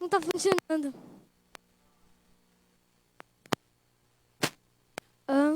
Não tá funcionando. Ah,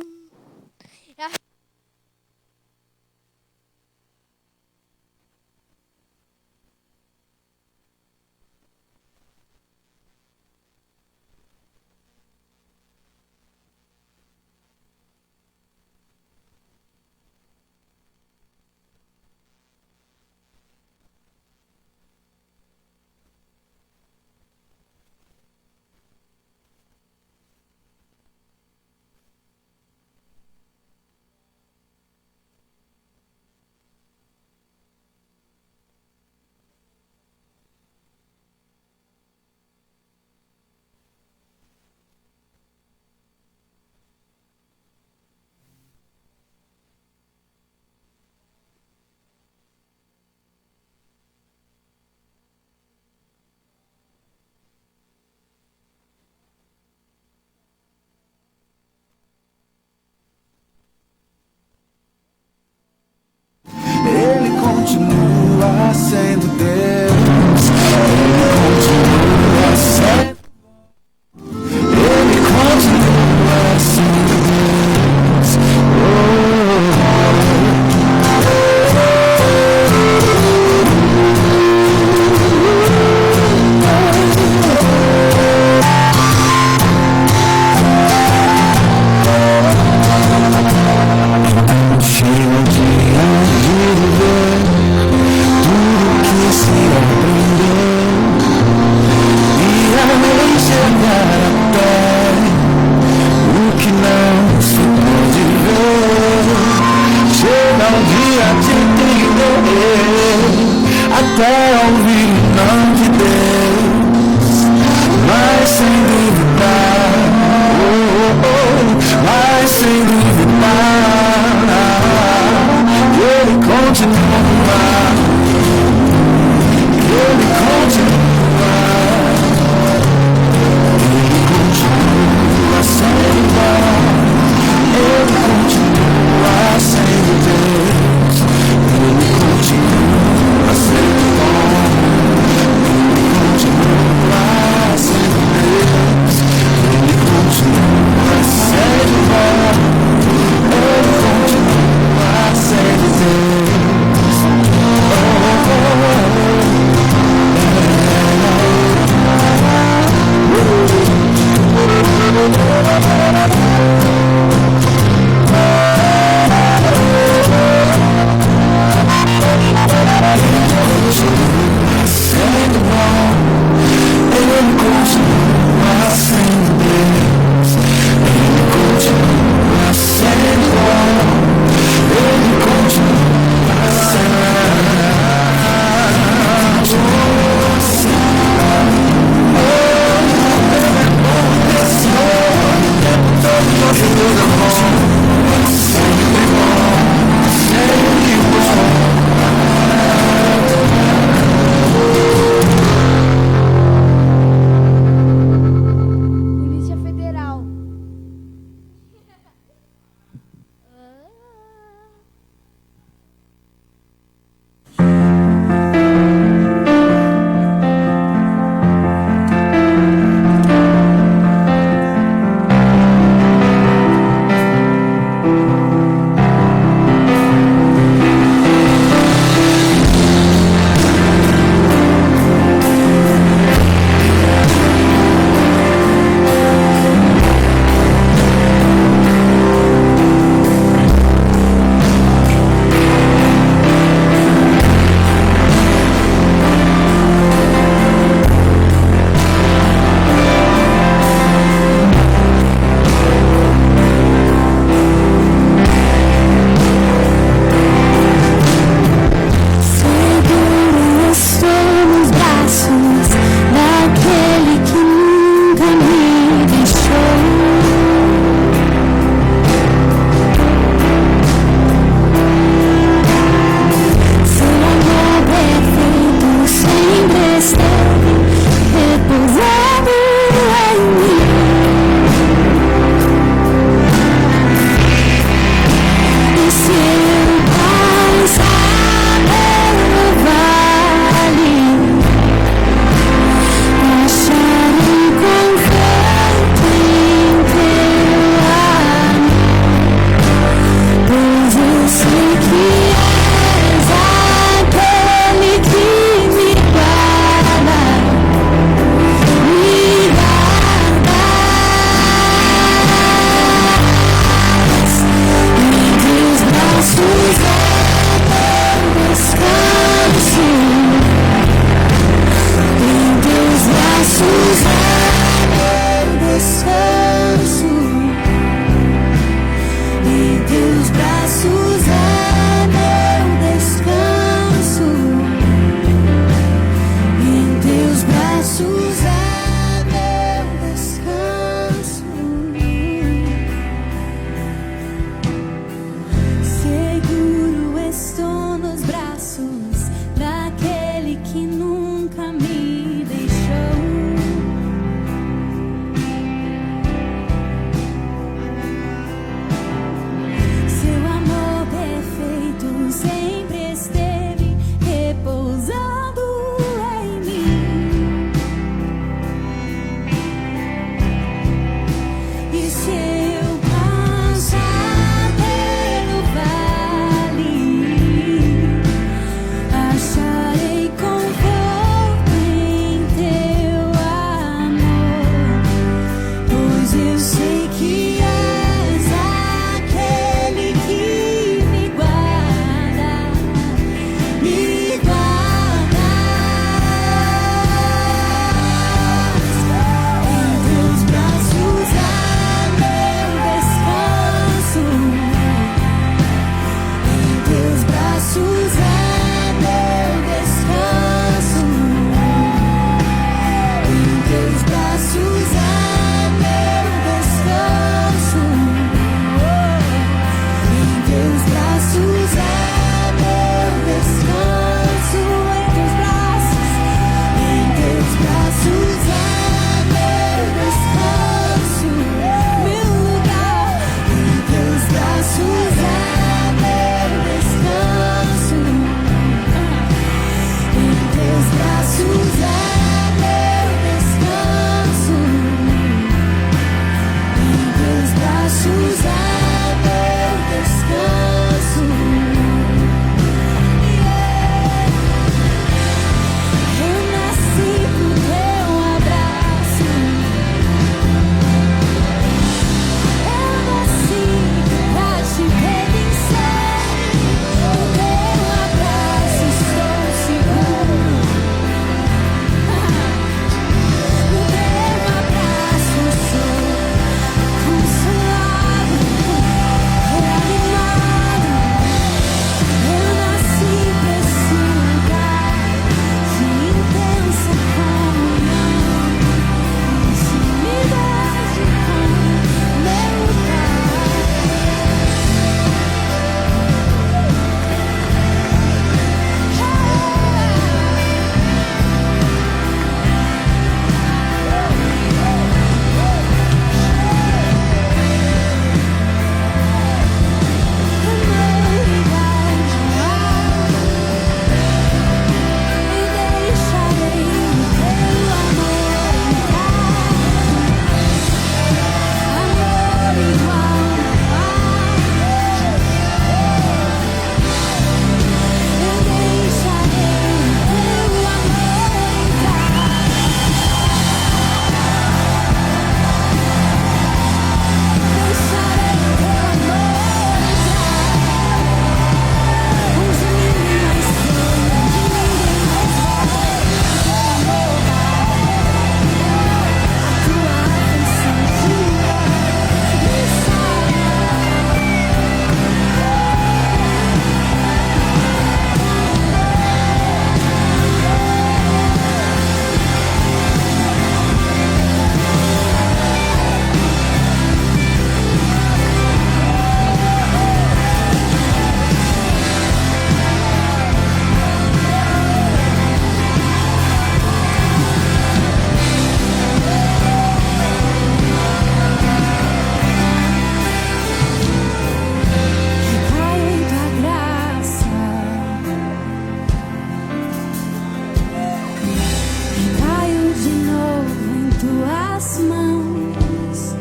tuas mãos.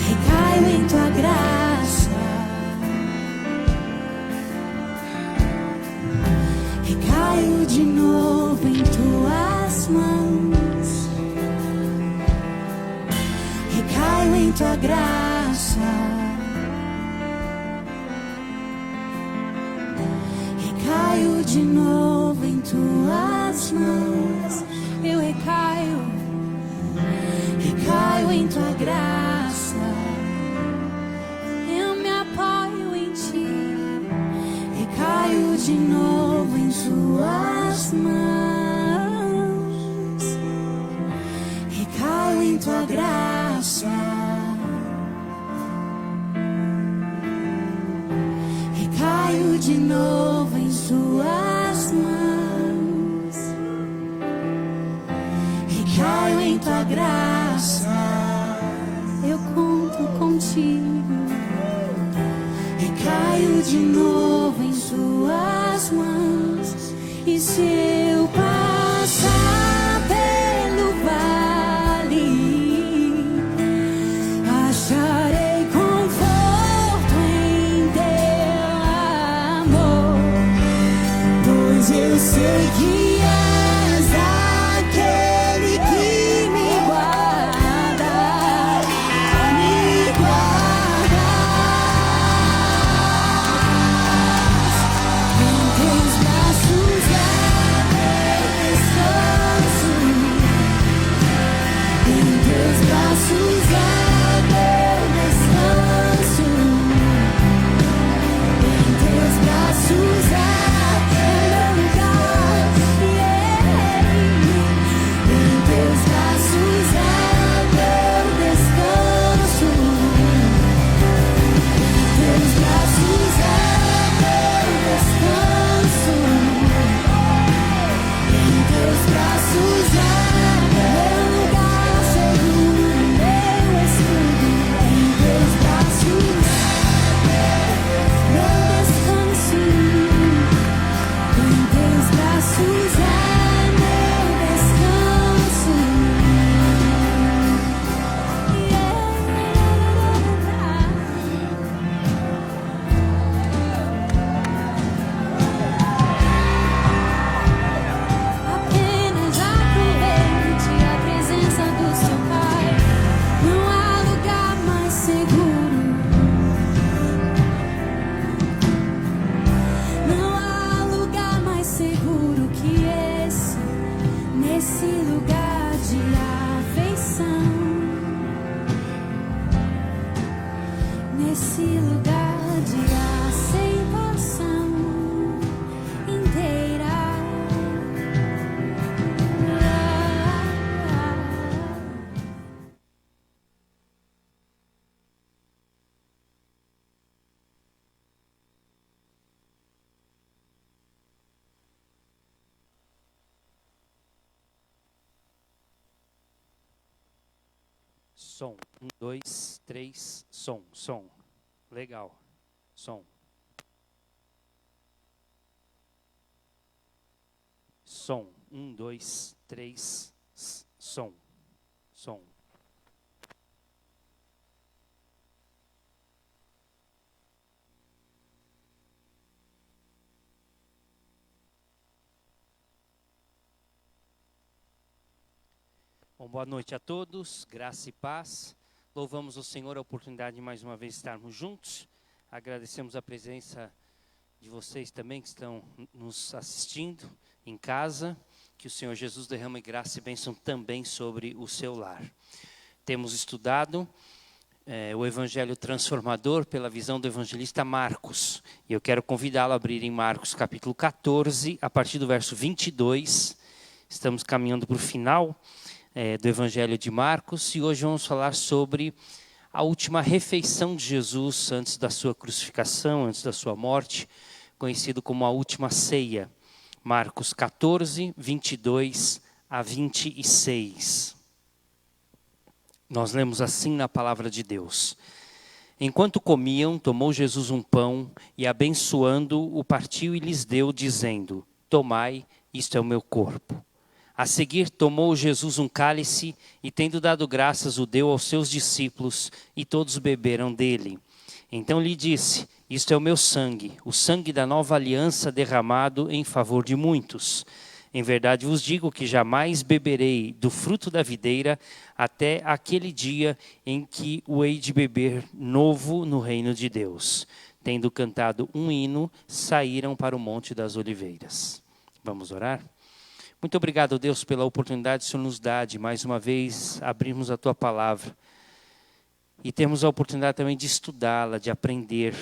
Recaio em tua graça. Recaio de novo em tuas mãos. Recaio em tua graça. Recaio de novo em tuas mãos. Eu recaio, recaio em tua graça. Eu me apoio em ti. Recaio de novo em tuas mãos. Recaio em tua graça. Recaio de novo em tuas mãos. Recaio em tua graça. Eu conto contigo. Recaio de novo em tuas mãos. E se eu passar pelo vale, acharei conforto em teu amor, pois eu sei que és aquele que me guarda, me guardas. Em teus braços é meu descanso. Em teus braços é meu descanso. Em teus braços é meu lugar. Em teus braços é meu descanso. Em teus braços é meu descanso. Em teus braços é meu lugar seguro, meu escudo. Em teus braços meu descanso. Em teus braços é meu descanso. Apenas aproveite a presença do seu Pai. Não há lugar mais seguro. Não há lugar mais seguro que esse. Nesse lugar de afeição. Nesse lugar de aceitação inteira. Som. 1, 2, 3. Som. Som. Legal. Som. Som. 1, 2, 3. Som. Som. Bom, boa noite a todos, graça e paz. Louvamos ao Senhor a oportunidade de mais uma vez estarmos juntos. Agradecemos a presença de vocês também que estão nos assistindo em casa. Que o Senhor Jesus derrame graça e bênção também sobre o seu lar. Temos estudado o Evangelho Transformador pela visão do evangelista Marcos. E eu quero convidá-lo a abrir em Marcos capítulo 14, a partir do verso 22. Estamos caminhando para o final do Evangelho de Marcos, e hoje vamos falar sobre a última refeição de Jesus antes da sua crucificação, antes da sua morte, conhecido como a última ceia. Marcos 14, 22 a 26. Nós lemos assim na palavra de Deus. Enquanto comiam, tomou Jesus um pão e, abençoando, o partiu e lhes deu, dizendo: tomai, isto é o meu corpo. A seguir, tomou Jesus um cálice e, tendo dado graças, o deu aos seus discípulos, e todos beberam dele. Então lhe disse: isto é o meu sangue, o sangue da nova aliança derramado em favor de muitos. Em verdade vos digo que jamais beberei do fruto da videira até aquele dia em que o hei de beber novo no reino de Deus. Tendo cantado um hino, saíram para o Monte das Oliveiras. Vamos orar? Muito obrigado, Deus, pela oportunidade que o Senhor nos dá de mais uma vez abrirmos a Tua Palavra. E temos a oportunidade também de estudá-la, de aprender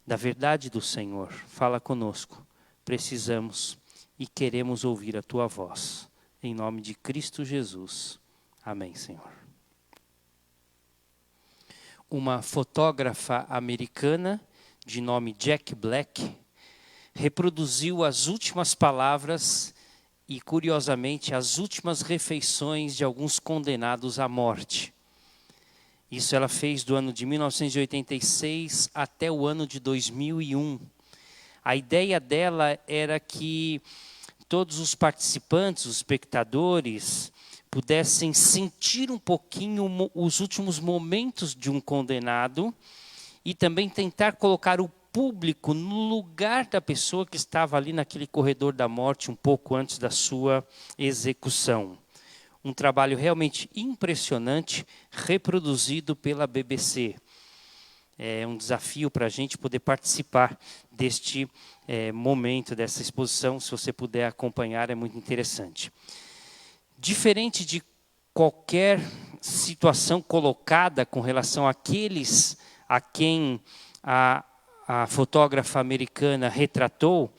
da verdade do Senhor. Fala conosco. Precisamos e queremos ouvir a Tua voz. Em nome de Cristo Jesus. Amém, Senhor. Uma fotógrafa americana de nome Jack Black reproduziu as últimas palavras e, curiosamente, as últimas refeições de alguns condenados à morte. Isso ela fez do ano de 1986 até o ano de 2001. A ideia dela era que todos os participantes, os espectadores, pudessem sentir um pouquinho os últimos momentos de um condenado e também tentar colocar o público no lugar da pessoa que estava ali naquele corredor da morte um pouco antes da sua execução. Um trabalho realmente impressionante, reproduzido pela BBC. É um desafio para a gente poder participar deste momento, dessa exposição. Se você puder acompanhar, é muito interessante. Diferente de qualquer situação colocada com relação àqueles a quem a fotógrafa americana retratou,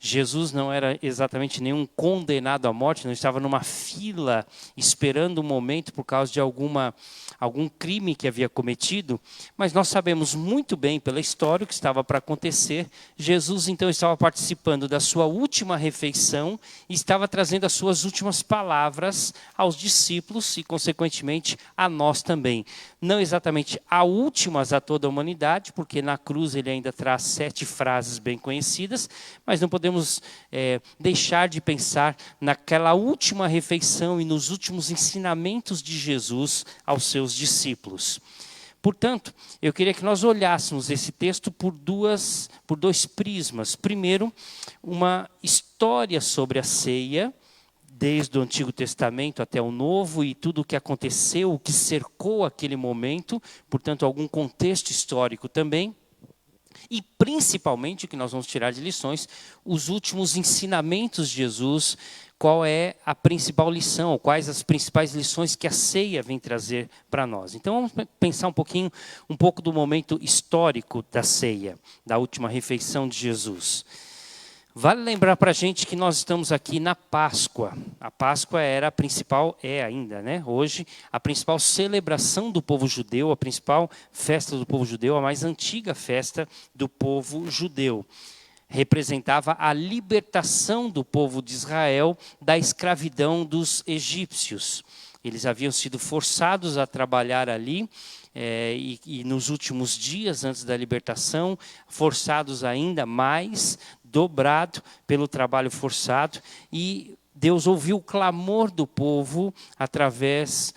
Jesus não era exatamente nenhum condenado à morte, não estava numa fila esperando um momento por causa de algum crime que havia cometido, mas nós sabemos muito bem pela história o que estava para acontecer. Jesus então estava participando da sua última refeição e estava trazendo as suas últimas palavras aos discípulos e, consequentemente, a nós também. Não exatamente as últimas a toda a humanidade, porque na cruz ele ainda traz 7 frases bem conhecidas, mas não podemos deixar de pensar naquela última refeição e nos últimos ensinamentos de Jesus aos seus discípulos. Portanto, eu queria que nós olhássemos esse texto por dois prismas. Primeiro, uma história sobre a ceia, desde o Antigo Testamento até o Novo, e tudo o que aconteceu, o que cercou aquele momento, portanto, algum contexto histórico também. E, principalmente, o que nós vamos tirar de lições, os últimos ensinamentos de Jesus, qual é a principal lição, ou quais as principais lições que a ceia vem trazer para nós. Então, vamos pensar um pouco do momento histórico da ceia, da última refeição de Jesus. Vale lembrar para a gente que nós estamos aqui na Páscoa. A Páscoa era a principal, ainda, hoje, a principal celebração do povo judeu, a principal festa do povo judeu, a mais antiga festa do povo judeu. Representava a libertação do povo de Israel da escravidão dos egípcios. Eles haviam sido forçados a trabalhar ali, e nos últimos dias antes da libertação, forçados ainda mais, dobrado pelo trabalho forçado, e Deus ouviu o clamor do povo através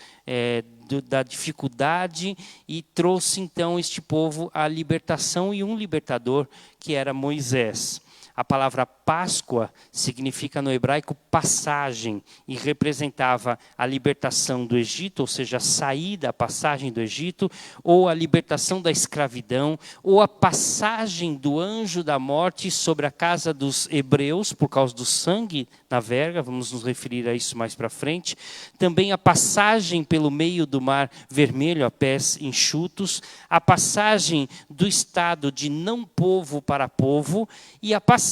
da dificuldade e trouxe então este povo à libertação e um libertador que era Moisés. A palavra Páscoa significa no hebraico passagem e representava a libertação do Egito, ou seja, a saída, a passagem do Egito, ou a libertação da escravidão, ou a passagem do anjo da morte sobre a casa dos hebreus, por causa do sangue na verga, vamos nos referir a isso mais para frente. Também a passagem pelo meio do mar vermelho a pés enxutos, a passagem do estado de não povo para povo e a passagem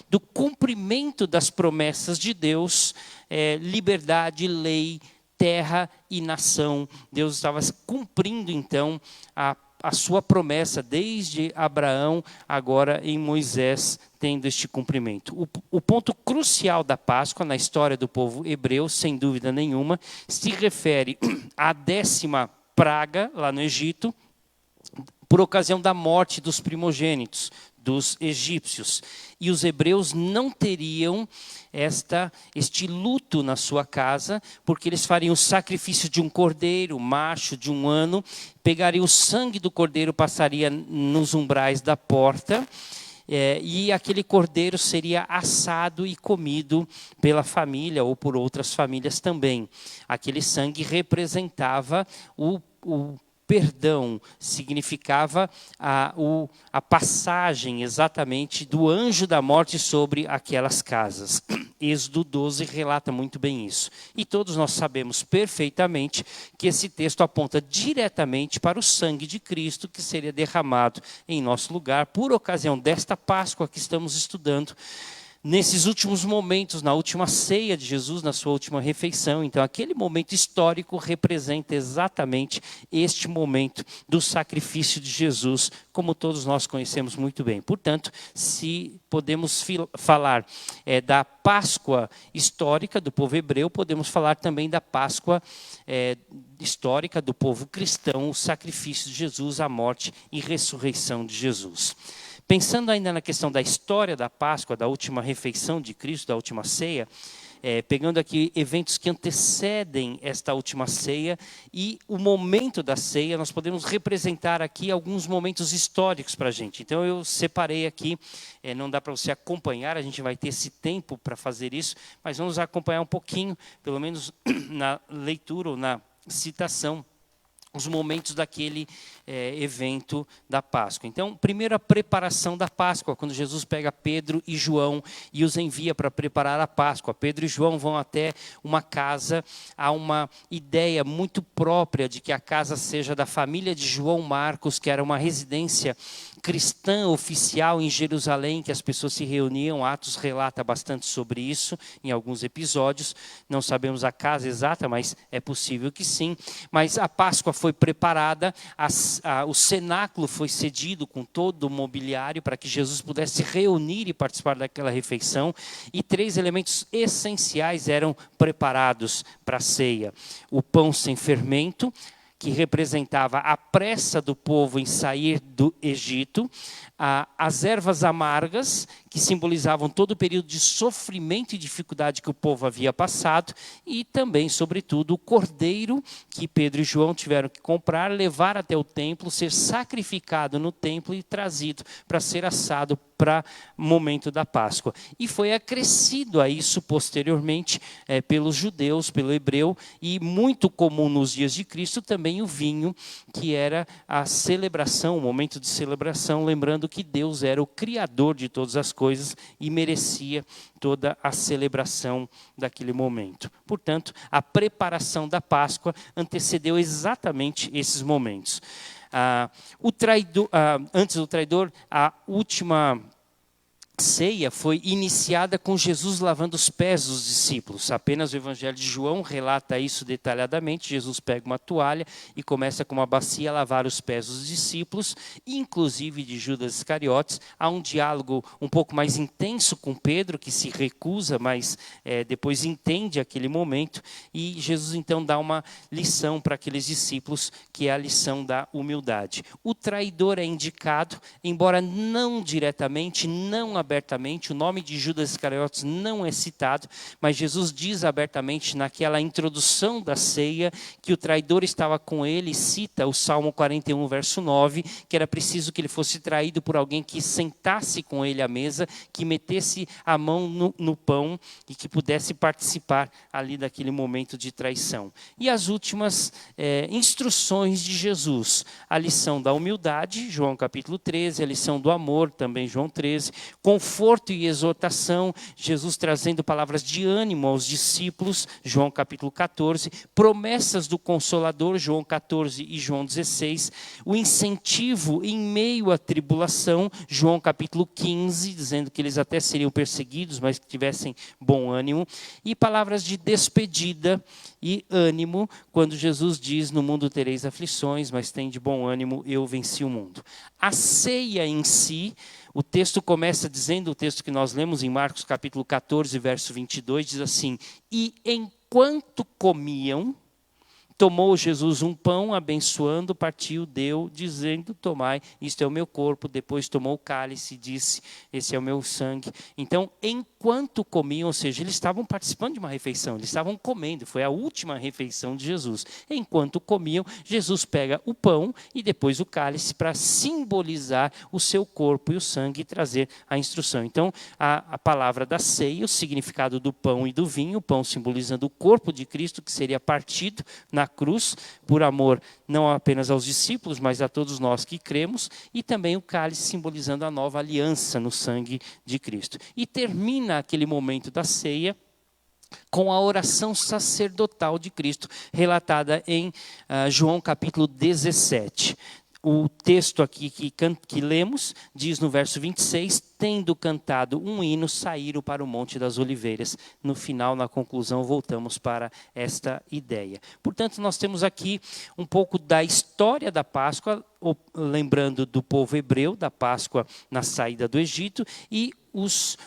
do cumprimento das promessas de Deus, liberdade, lei, terra e nação. Deus estava cumprindo então a sua promessa desde Abraão, agora em Moisés, tendo este cumprimento. O ponto crucial da Páscoa na história do povo hebreu, sem dúvida nenhuma, se refere à 10ª praga lá no Egito, por ocasião da morte dos primogênitos, dos egípcios. E os hebreus não teriam este luto na sua casa, porque eles fariam o sacrifício de um cordeiro, macho de 1 ano, pegariam o sangue do cordeiro, passaria nos umbrais da porta, e aquele cordeiro seria assado e comido pela família ou por outras famílias também. Aquele sangue representava o perdão, significava a passagem exatamente do anjo da morte sobre aquelas casas. Êxodo 12 relata muito bem isso. E todos nós sabemos perfeitamente que esse texto aponta diretamente para o sangue de Cristo que seria derramado em nosso lugar por ocasião desta Páscoa que estamos estudando. Nesses últimos momentos, na última ceia de Jesus, na sua última refeição. Então, aquele momento histórico representa exatamente este momento do sacrifício de Jesus, como todos nós conhecemos muito bem. Portanto, se podemos falar da Páscoa histórica do povo hebreu, podemos falar também da Páscoa histórica do povo cristão, o sacrifício de Jesus, a morte e ressurreição de Jesus. Pensando ainda na questão da história da Páscoa, da última refeição de Cristo, da última ceia, pegando aqui eventos que antecedem esta última ceia e o momento da ceia, nós podemos representar aqui alguns momentos históricos para a gente. Então eu separei aqui, não dá para você acompanhar, a gente vai ter esse tempo para fazer isso, mas vamos acompanhar um pouquinho, pelo menos na leitura ou na citação, os momentos daquele evento da Páscoa. Então, primeiro a preparação da Páscoa, quando Jesus pega Pedro e João e os envia para preparar a Páscoa. Pedro e João vão até uma casa, há uma ideia muito própria de que a casa seja da família de João Marcos, que era uma residência cristã oficial em Jerusalém, que as pessoas se reuniam. Atos relata bastante sobre isso em alguns episódios. Não sabemos a casa exata, mas é possível que sim. Mas a Páscoa foi preparada, o cenáculo foi cedido com todo o mobiliário para que Jesus pudesse reunir e participar daquela refeição. E 3 elementos essenciais eram preparados para a ceia: o pão sem fermento, que representava a pressa do povo em sair do Egito, as ervas amargas, que simbolizavam todo o período de sofrimento e dificuldade que o povo havia passado, e também, sobretudo, o cordeiro que Pedro e João tiveram que comprar, levar até o templo, ser sacrificado no templo e trazido para ser assado para o momento da Páscoa. E foi acrescido a isso posteriormente pelos judeus, pelo hebreu, e muito comum nos dias de Cristo também o vinho, que era a celebração, o momento de celebração, lembrando que Deus era o criador de todas as coisas e merecia toda a celebração daquele momento. Portanto, a preparação da Páscoa antecedeu exatamente esses momentos. Antes do traidor, a última ceia foi iniciada com Jesus lavando os pés dos discípulos. Apenas o Evangelho de João relata isso detalhadamente. Jesus pega uma toalha e começa com uma bacia a lavar os pés dos discípulos, inclusive de Judas Iscariotes. Há um diálogo um pouco mais intenso com Pedro, que se recusa, mas depois entende aquele momento. E Jesus então dá uma lição para aqueles discípulos, que é a lição da humildade. O traidor é indicado, embora não diretamente, não abertamente, o nome de Judas Iscariotes não é citado, mas Jesus diz abertamente naquela introdução da ceia que o traidor estava com ele, cita o Salmo 41, verso 9, que era preciso que ele fosse traído por alguém que sentasse com ele à mesa, que metesse a mão no pão e que pudesse participar ali daquele momento de traição. E as últimas instruções de Jesus, a lição da humildade, João capítulo 13, a lição do amor, também João 13, conforto e exortação, Jesus trazendo palavras de ânimo aos discípulos, João capítulo 14, promessas do Consolador, João 14 e João 16, o incentivo em meio à tribulação, João capítulo 15, dizendo que eles até seriam perseguidos, mas que tivessem bom ânimo, e palavras de despedida e ânimo, quando Jesus diz: no mundo tereis aflições, mas tem de bom ânimo, eu venci o mundo. A ceia em si, o texto começa dizendo, o texto que nós lemos em Marcos capítulo 14, verso 22, diz assim: e enquanto comiam, tomou Jesus um pão, abençoando, partiu, deu, dizendo, tomai, isto é o meu corpo. Depois tomou o cálice e disse, esse é o meu sangue. Então, enquanto comiam, ou seja, eles estavam participando de uma refeição, eles estavam comendo, foi a última refeição de Jesus. Enquanto comiam, Jesus pega o pão e depois o cálice para simbolizar o seu corpo e o sangue e trazer a instrução. Então, a palavra da ceia, o significado do pão e do vinho, o pão simbolizando o corpo de Cristo, que seria partido na cruz, por amor não apenas aos discípulos, mas a todos nós que cremos, e também o cálice simbolizando a nova aliança no sangue de Cristo. E termina aquele momento da ceia com a oração sacerdotal de Cristo, relatada em João capítulo 17. O texto aqui que lemos diz no verso 26, tendo cantado um hino, saíram para o Monte das Oliveiras. No final, na conclusão, voltamos para esta ideia. Portanto, nós temos aqui um pouco da história da Páscoa, lembrando do povo hebreu, da Páscoa na saída do Egito, e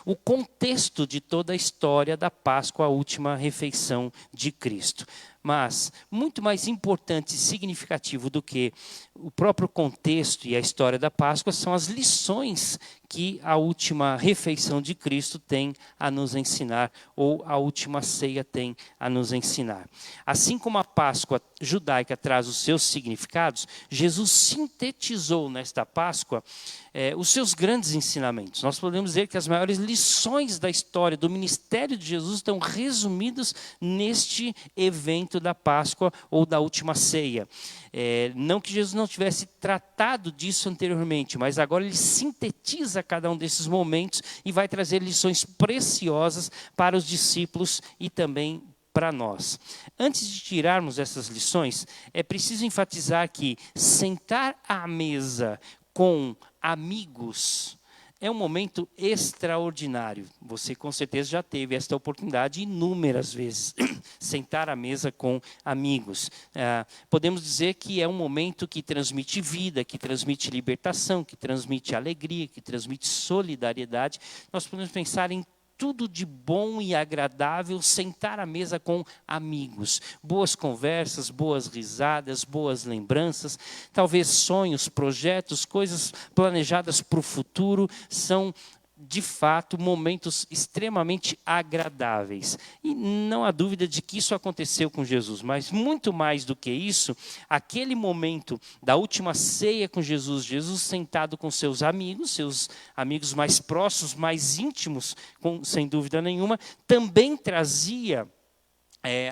o contexto de toda a história da Páscoa, a última refeição de Cristo. Mas, muito mais importante e significativo do que o próprio contexto e a história da Páscoa são as lições que a última refeição de Cristo tem a nos ensinar, ou a última ceia tem a nos ensinar. Assim como a Páscoa judaica traz os seus significados, Jesus sintetizou nesta Páscoa os seus grandes ensinamentos. Nós podemos dizer que as maiores lições da história do ministério de Jesus estão resumidas neste evento da Páscoa ou da última ceia. Não que Jesus não tivesse tratado disso anteriormente, mas agora ele sintetiza cada um desses momentos e vai trazer lições preciosas para os discípulos e também para nós. Antes de tirarmos essas lições, é preciso enfatizar que sentar à mesa com amigos é um momento extraordinário. Você com certeza já teve esta oportunidade inúmeras vezes, sentar à mesa com amigos. Podemos dizer que é um momento que transmite vida, que transmite libertação, que transmite alegria, que transmite solidariedade. Nós podemos pensar em tudo de bom e agradável, sentar à mesa com amigos. Boas conversas, boas risadas, boas lembranças, talvez sonhos, projetos, coisas planejadas para o futuro, são de fato momentos extremamente agradáveis. E não há dúvida de que isso aconteceu com Jesus, mas muito mais do que isso, aquele momento da última ceia com Jesus, Jesus sentado com seus amigos mais próximos, mais íntimos, sem dúvida nenhuma, também trazia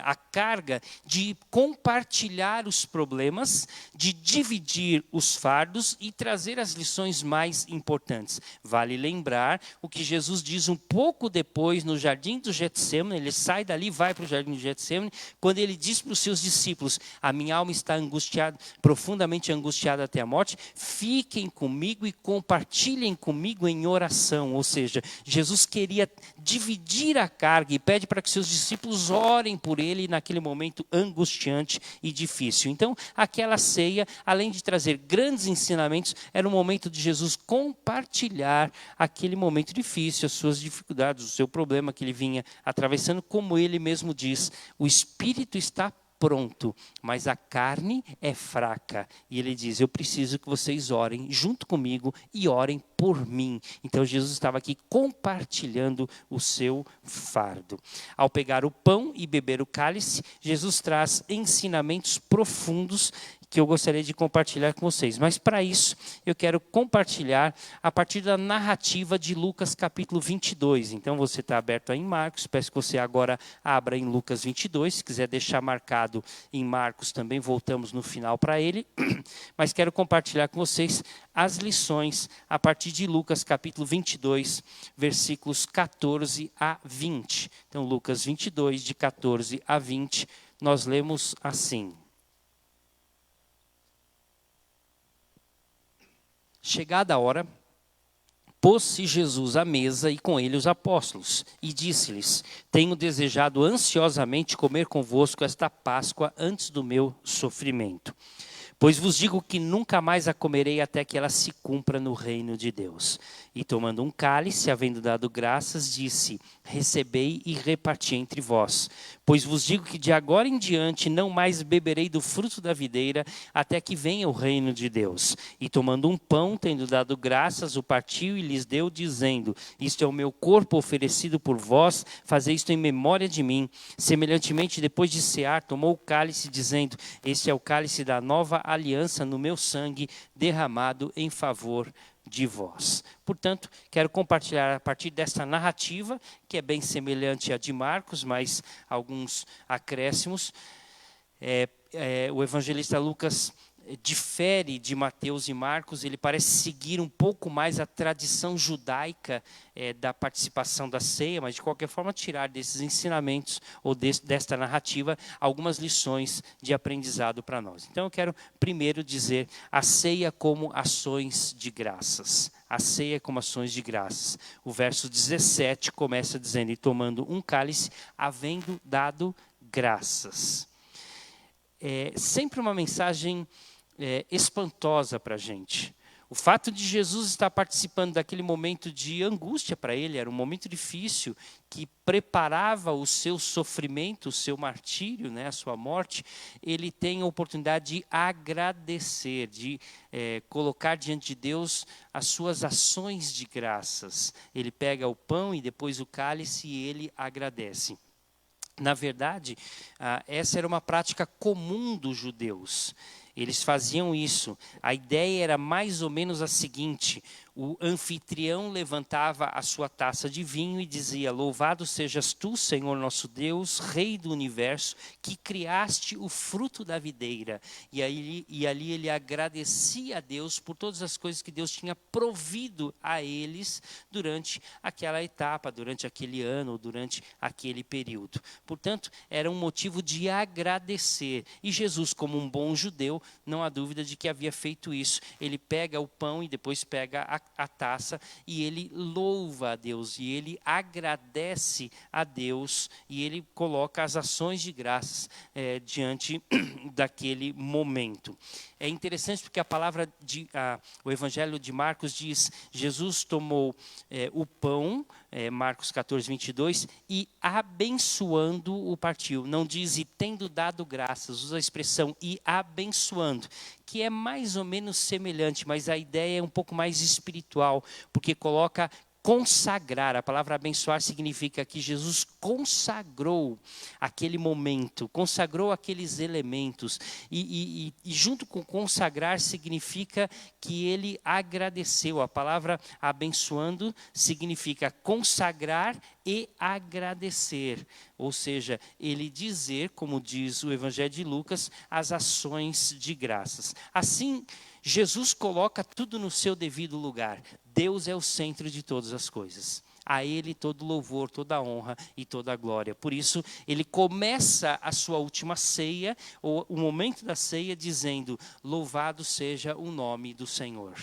a carga de compartilhar os problemas, de dividir os fardos e trazer as lições mais importantes. Vale lembrar o que Jesus diz um pouco depois no Jardim do Getsêmani. Ele sai dali e vai para o Jardim do Getsêmani, quando ele diz para os seus discípulos, a minha alma está angustiada, profundamente angustiada até a morte, fiquem comigo e compartilhem comigo em oração. Ou seja, Jesus queria dividir a carga e pede para que seus discípulos orem por ele naquele momento angustiante e difícil. Então, aquela ceia, além de trazer grandes ensinamentos, era um momento de Jesus compartilhar aquele momento difícil, as suas dificuldades, o seu problema que ele vinha atravessando, como ele mesmo diz, o espírito está pronto, mas a carne é fraca. E ele diz, eu preciso que vocês orem junto comigo e orem por mim. Então Jesus estava aqui compartilhando o seu fardo. Ao pegar o pão e beber o cálice, Jesus traz ensinamentos profundos que eu gostaria de compartilhar com vocês. Mas para isso, eu quero compartilhar a partir da narrativa de Lucas capítulo 22. Então você está aberto aí em Marcos, peço que você agora abra em Lucas 22. Se quiser deixar marcado em Marcos também, voltamos no final para ele. Mas quero compartilhar com vocês as lições a partir de Lucas capítulo 22, versículos 14 a 20. Então Lucas 22, de 14 a 20, nós lemos assim. Chegada a hora, pôs-se Jesus à mesa e com ele os apóstolos, e disse-lhes, tenho desejado ansiosamente comer convosco esta Páscoa antes do meu sofrimento. Pois vos digo que nunca mais a comerei até que ela se cumpra no reino de Deus. E tomando um cálice, havendo dado graças, disse, recebei e reparti entre vós. Pois vos digo que de agora em diante não mais beberei do fruto da videira, até que venha o reino de Deus. E tomando um pão, tendo dado graças, o partiu e lhes deu, dizendo: Isto é o meu corpo oferecido por vós, fazei isto em memória de mim. Semelhantemente, depois de cear, tomou o cálice, dizendo: Este é o cálice da nova aliança no meu sangue, derramado em favor de vós. Portanto, quero compartilhar a partir desta narrativa, que é bem semelhante à de Marcos, mas alguns acréscimos. O evangelista Lucas difere de Mateus e Marcos, ele parece seguir um pouco mais a tradição judaica da participação da ceia, mas de qualquer forma tirar desses ensinamentos ou desta narrativa algumas lições de aprendizado para nós. Então eu quero primeiro dizer a ceia como ações de graças. A ceia como ações de graças. O verso 17 começa dizendo: E tomando um cálice, havendo dado graças. Sempre uma mensagem espantosa para a gente. O fato de Jesus estar participando daquele momento de angústia para ele, era um momento difícil, que preparava o seu sofrimento, o seu martírio, né, a sua morte, ele tem a oportunidade de agradecer, de colocar diante de Deus as suas ações de graças. Ele pega o pão e depois o cálice e ele agradece. Na verdade, essa era uma prática comum dos judeus. Eles faziam isso. A ideia era mais ou menos a seguinte: o anfitrião levantava a sua taça de vinho e dizia: Louvado sejas tu, Senhor nosso Deus, Rei do universo, que criaste o fruto da videira. E ali ele agradecia a Deus por todas as coisas que Deus tinha provido a eles durante aquela etapa, durante aquele ano, durante aquele período. Portanto, era um motivo de agradecer. E Jesus, como um bom judeu, não há dúvida de que havia feito isso. Ele pega o pão e depois pega a taça e ele louva a Deus e ele agradece a Deus e ele coloca as ações de graças diante daquele momento. É interessante porque a palavra o Evangelho de Marcos diz: Jesus tomou o pão, Marcos 14, 22, e abençoando o partiu. Não diz e tendo dado graças, usa a expressão e abençoando, que é mais ou menos semelhante, mas a ideia é um pouco mais espiritual, porque coloca consagrar. A palavra abençoar significa que Jesus consagrou aquele momento, consagrou aqueles elementos. E junto com consagrar significa que ele agradeceu. A palavra abençoando significa consagrar e agradecer. Ou seja, ele dizer, como diz o Evangelho de Lucas, as ações de graças. Assim, Jesus coloca tudo no seu devido lugar. Deus é o centro de todas as coisas. A Ele todo louvor, toda honra e toda glória. Por isso, ele começa a sua última ceia, ou o momento da ceia, dizendo: Louvado seja o nome do Senhor.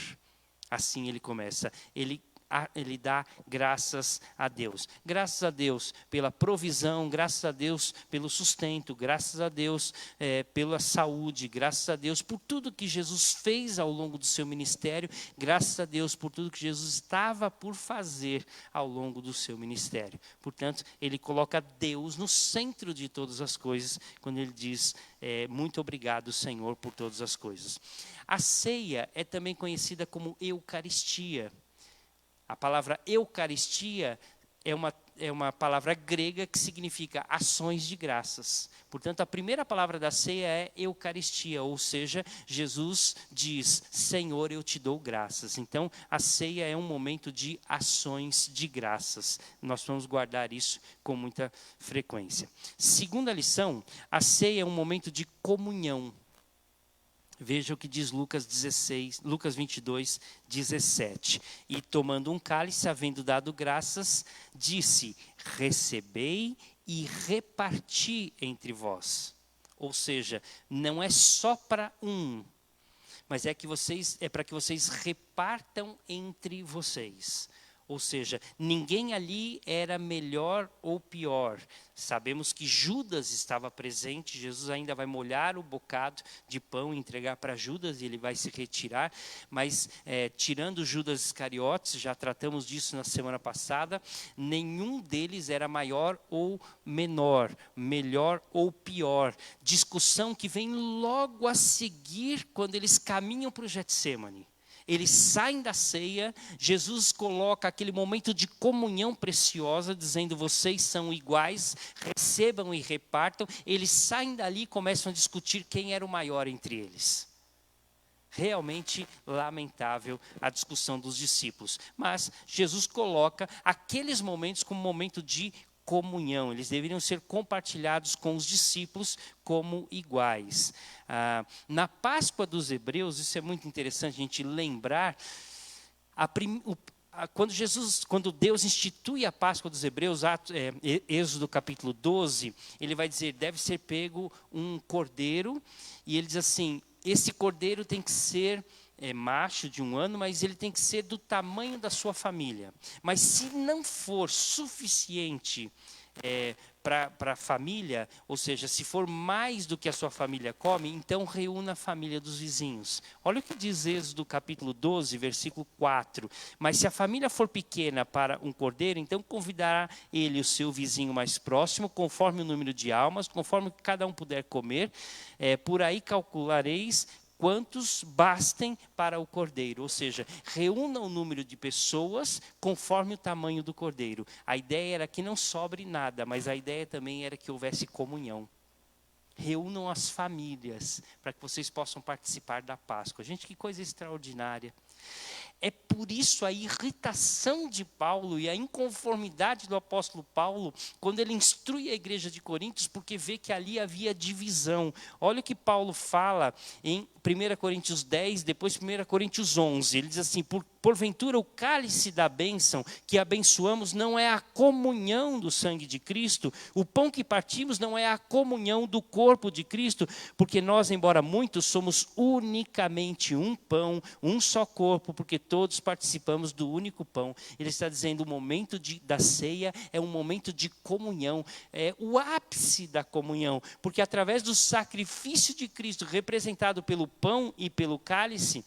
Assim ele começa. Ele dá graças a Deus. Graças a Deus pela provisão, graças a Deus pelo sustento, graças a Deus pela saúde, graças a Deus por tudo que Jesus fez ao longo do seu ministério, graças a Deus por tudo que Jesus estava por fazer ao longo do seu ministério. Portanto, ele coloca Deus no centro de todas as coisas, quando ele diz: muito obrigado, Senhor, por todas as coisas. A ceia é também conhecida como Eucaristia. A palavra Eucaristia é uma palavra grega que significa ações de graças. Portanto, a primeira palavra da ceia é Eucaristia, ou seja, Jesus diz: Senhor, eu te dou graças. Então, a ceia é um momento de ações de graças. Nós vamos guardar isso com muita frequência. Segunda lição, a ceia é um momento de comunhão. Veja o que diz Lucas 22, 17. E tomando um cálice, havendo dado graças, disse: Recebei e reparti entre vós. Ou seja, não é só para um, mas é para que vocês repartam entre vocês. Ou seja, ninguém ali era melhor ou pior. Sabemos que Judas estava presente, Jesus ainda vai molhar o bocado de pão e entregar para Judas, e ele vai se retirar. Mas, tirando Judas Iscariotes, já tratamos disso na semana passada, nenhum deles era maior ou menor, melhor ou pior. Discussão que vem logo a seguir quando eles caminham para o Getsêmani. Eles saem da ceia, Jesus coloca aquele momento de comunhão preciosa, dizendo: vocês são iguais, recebam e repartam. Eles saem dali e começam a discutir quem era o maior entre eles. Realmente lamentável a discussão dos discípulos. Mas Jesus coloca aqueles momentos como momento de comunhão. Eles deveriam ser compartilhados com os discípulos como iguais. Na Páscoa dos Hebreus, isso é muito interessante a gente lembrar, quando Deus institui a Páscoa dos Hebreus, Êxodo capítulo 12, ele vai dizer: deve ser pego um cordeiro, e ele diz assim: esse cordeiro tem que ser macho de 1 ano, mas ele tem que ser do tamanho da sua família. Mas se não for suficiente para a família, ou seja, se for mais do que a sua família come, então reúna a família dos vizinhos. Olha o que diz Êxodo capítulo 12, versículo 4. Mas se a família for pequena para um cordeiro, então convidará ele o seu vizinho mais próximo, conforme o número de almas, conforme cada um puder comer. Por aí calculareis quantos bastem para o cordeiro. Ou seja, reúna o número de pessoas conforme o tamanho do cordeiro. A ideia era que não sobre nada, mas a ideia também era que houvesse comunhão. Reúnam as famílias para que vocês possam participar da Páscoa. Gente, que coisa extraordinária. É por isso a irritação de Paulo e a inconformidade do apóstolo Paulo, quando ele instrui a igreja de Coríntios, porque vê que ali havia divisão. Olha o que Paulo fala em 1 Coríntios 10, depois 1 Coríntios 11. Ele diz assim: porventura o cálice da bênção que abençoamos não é a comunhão do sangue de Cristo? O pão que partimos não é a comunhão do corpo de Cristo? Porque nós, embora muitos, somos unicamente um pão, um só corpo, porque todos participamos do único pão. Ele está dizendo: o momento da ceia é um momento de comunhão, é o ápice da comunhão, porque através do sacrifício de Cristo, representado pelo pão e pelo cálice,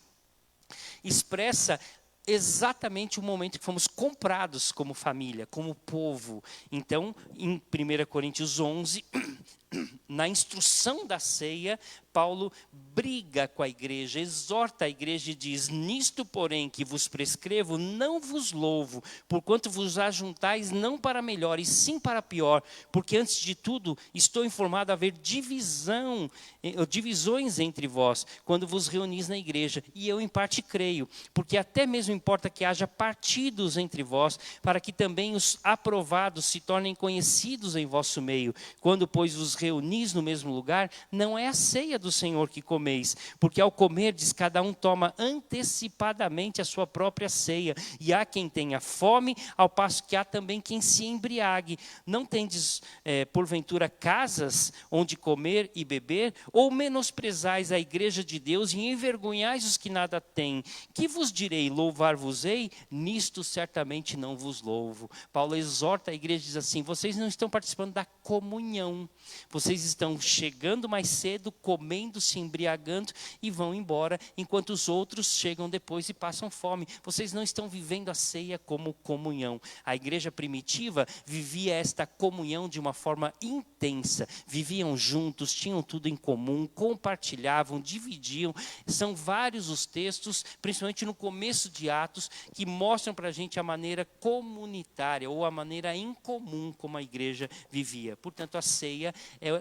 expressa exatamente o momento que fomos comprados como família, como povo. Então, em 1 Coríntios 11, na instrução da ceia, Paulo briga com a igreja, exorta a igreja e diz: nisto, porém, que vos prescrevo, não vos louvo, porquanto vos ajuntais não para melhor, e sim para pior, porque antes de tudo estou informado a haver divisões entre vós, quando vos reunis na igreja, e eu em parte creio, porque até mesmo importa que haja partidos entre vós, para que também os aprovados se tornem conhecidos em vosso meio. Quando, pois, vos reunis no mesmo lugar, não é a ceia do Senhor que comeis, porque ao comerdes cada um toma antecipadamente a sua própria ceia, e há quem tenha fome, ao passo que há também quem se embriague. Não tendes porventura casas onde comer e beber? Ou menosprezais a igreja de Deus e envergonhais os que nada têm? Que vos direi? Louvar-vos-ei? Nisto certamente não vos louvo. Paulo exorta a igreja e diz assim: vocês não estão participando da comunhão, vocês estão chegando mais cedo, comendo, se embriagando e vão embora, enquanto os outros chegam depois e passam fome. Vocês não estão vivendo a ceia como comunhão. A igreja primitiva vivia esta comunhão de uma forma intensa. Viviam juntos, tinham tudo em comum, compartilhavam, dividiam. São vários os textos, principalmente no começo de Atos, que mostram para a gente a maneira comunitária ou a maneira em comum como a igreja vivia. Portanto, a ceia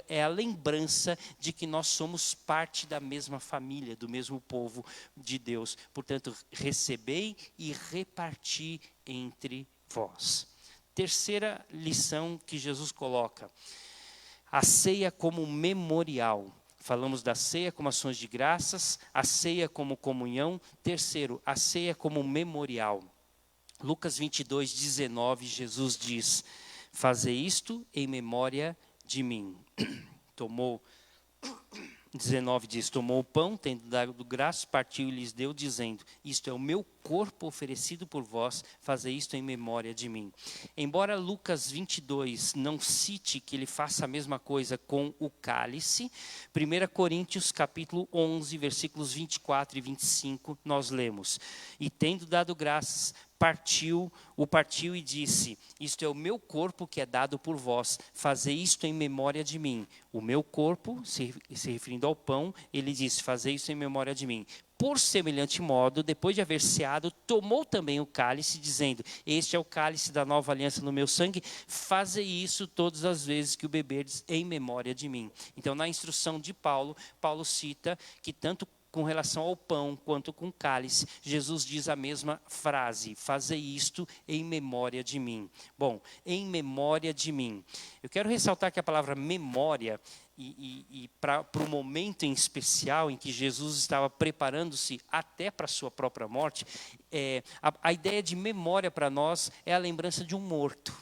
é a lembrança de que nós somos parte da mesma família, do mesmo povo de Deus. Portanto, recebei e reparti entre vós. Terceira lição que Jesus coloca: a ceia como memorial. Falamos da ceia como ações de graças, a ceia como comunhão. Terceiro, a ceia como memorial. Lucas 22, 19, Jesus diz: fazei isto em memória de mim. Tomou 19 diz: tomou o pão, tendo dado graças, partiu e lhes deu, dizendo: isto é o meu corpo oferecido por vós, fazei isto em memória de mim. Embora Lucas 22 não cite que ele faça a mesma coisa com o cálice, 1 Coríntios capítulo 11, versículos 24 e 25, nós lemos: e tendo dado graças, partiu e disse: isto é o meu corpo que é dado por vós, fazei isto em memória de mim. O meu corpo, se referindo ao pão, ele disse: fazei isso em memória de mim. Por semelhante modo, depois de haver ceado, tomou também o cálice, dizendo: este é o cálice da nova aliança no meu sangue, fazei isso todas as vezes que o beberdes em memória de mim. Então, na instrução de Paulo, Paulo cita que tanto com relação ao pão quanto com o cálice, Jesus diz a mesma frase: fazei isto em memória de mim. Bom, em memória de mim. Eu quero ressaltar que a palavra memória, e para o momento em especial em que Jesus estava preparando-se até para a sua própria morte, a ideia de memória para nós é a lembrança de um morto.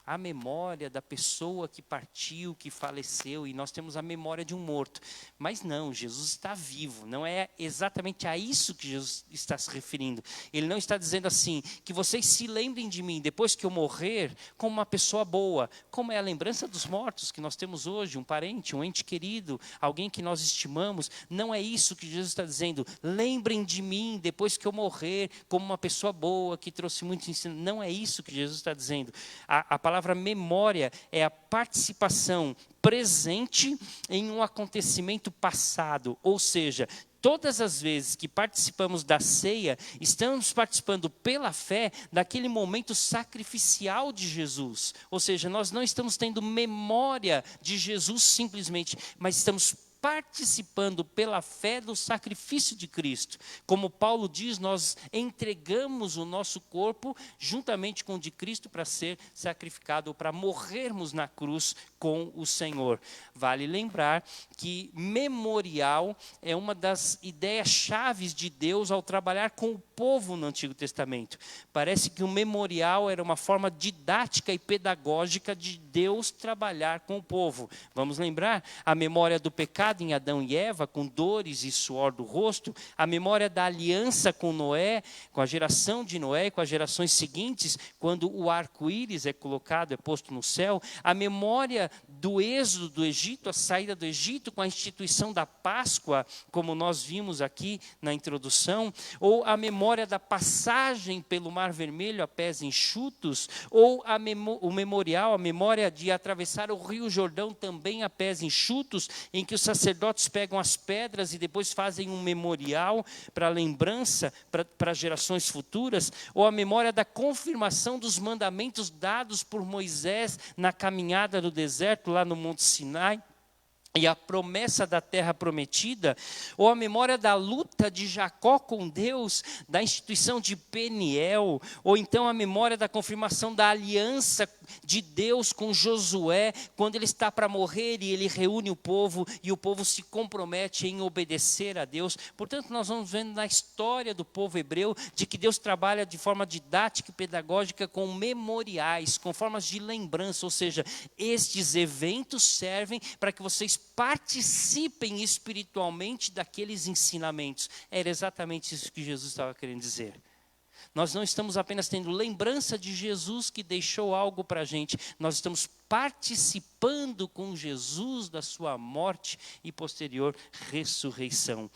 A memória da pessoa que partiu, que faleceu, e nós temos a memória de um morto. Mas não, Jesus está vivo, não é exatamente a isso que Jesus está se referindo. Ele não está dizendo assim, que vocês se lembrem de mim depois que eu morrer, como uma pessoa boa, como é a lembrança dos mortos que nós temos hoje, um parente, um ente querido, alguém que nós estimamos. Não é isso que Jesus está dizendo. Lembrem de mim depois que eu morrer, como uma pessoa boa, que trouxe muito ensino. Não é isso que Jesus está dizendo. A palavra memória é a participação presente em um acontecimento passado, ou seja, todas as vezes que participamos da ceia, estamos participando pela fé daquele momento sacrificial de Jesus. Ou seja, nós não estamos tendo memória de Jesus simplesmente, mas estamos participando pela fé do sacrifício de Cristo. Como Paulo diz, nós entregamos o nosso corpo juntamente com o de Cristo para ser sacrificado, para morrermos na cruz com o Senhor. Vale lembrar que memorial é uma das ideias chaves de Deus ao trabalhar com o povo no Antigo Testamento. Parece que o memorial era uma forma didática e pedagógica de Deus trabalhar com o povo. Vamos lembrar a memória do pecado em Adão e Eva, com dores e suor do rosto, a memória da aliança com Noé, com a geração de Noé e com as gerações seguintes, quando o arco-íris é colocado, é posto no céu, a memória do êxodo do Egito, a saída do Egito, com a instituição da Páscoa, como nós vimos aqui na introdução, ou a memória da passagem pelo Mar Vermelho a pés enxutos, ou o memorial, a memória de atravessar o Rio Jordão também a pés enxutos, em que os sacerdotes pegam as pedras e depois fazem um memorial para lembrança, para gerações futuras, ou a memória da confirmação dos mandamentos dados por Moisés na caminhada do deserto, lá no Monte Sinai, e a promessa da terra prometida, ou a memória da luta de Jacó com Deus, da instituição de Peniel, ou então a memória da confirmação da aliança de Deus com Josué, quando ele está para morrer e ele reúne o povo, e o povo se compromete em obedecer a Deus. Portanto, nós vamos vendo na história do povo hebreu, de que Deus trabalha de forma didática e pedagógica com memoriais, com formas de lembrança, ou seja, estes eventos servem para que vocês participem espiritualmente daqueles ensinamentos. Era exatamente isso que Jesus estava querendo dizer. Nós não estamos apenas tendo lembrança de Jesus que deixou algo para a gente, nós estamos participando com Jesus da sua morte e posterior ressurreição.